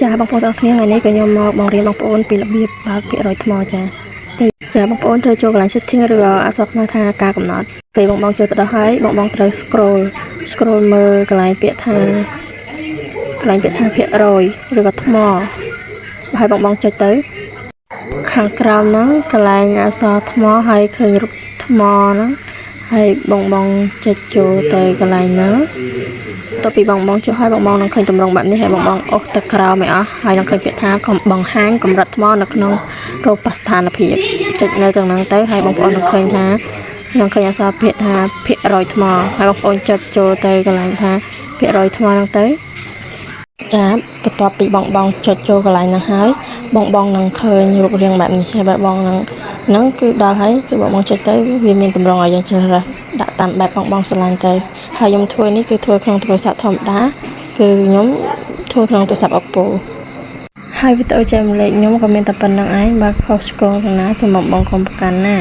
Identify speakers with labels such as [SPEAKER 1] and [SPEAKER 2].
[SPEAKER 1] ចាបងប្អូនទាំងគ្នាថ្ងៃនេះក៏ខ្ញុំមកបង្រៀនបងប្អូនពីរបៀបបើកភាគរយថ្មចាចាបងប្អូនត្រូវចូលកន្លែង setting ឬអក្សរខ្មៅថាការកំណត់ពេលបងចូលទៅដល់ហើយបងត្រូវ scroll មើលកន្លែងពាក្យថាភាគរយឬក៏ថ្មហើយបងចុចទៅខាងក្រោមហ្នឹងកន្លែងអក្សរថ្មហើយឃើញរូបថ្មហ្នឹងហើយបងចុចចូលទៅកន្លែងហ្នឹងតទៅពីបងចុចហើយបងនឹងឃើញតម្រងបែបនេះហើយបងអូសទៅក្រោមឲ្យអស់ហើយនឹងឃើញពាក្យថាបង្ហាញកម្រិតថ្មនៅក្នុងរូបស្ថានភាពចុចនៅទាំងហ្នឹងទៅហើយបងប្អូននឹងឃើញថានឹងឃើញអក្សរពាក្យថាភាគរយថ្មហើយបងប្អូនចុចចូលទៅកន្លែងថាភាគរយថ្មហ្នឹងទៅចាបន្ទាប់ពីបងចុចចូលកន្លែងហ្នឹងហើយបងនឹងឃើញរូបរាងបែបនេះហើយបងហ្នឹងគឺដល់ហើយគឺបងចុចទៅវាមានតម្រងឲ្យយើងជ្រើសរើសដាក់តាមបែបបងស្រឡាញ់ទៅហើយខ្ញុំធ្វើនេះគឺធ្វើក្នុងទូរស័ព្ទធម្មតាគឺខ្ញុំធ្វើក្នុងទូរស័ព្ទ Oppo ហើយវីដេអូចែករំលែកខ្ញុំក៏មានតែប៉ុណ្្នឹងឯងបើខុសឆ្គងយ៉ាងណាសូមបងកុំប្រកាន់ណា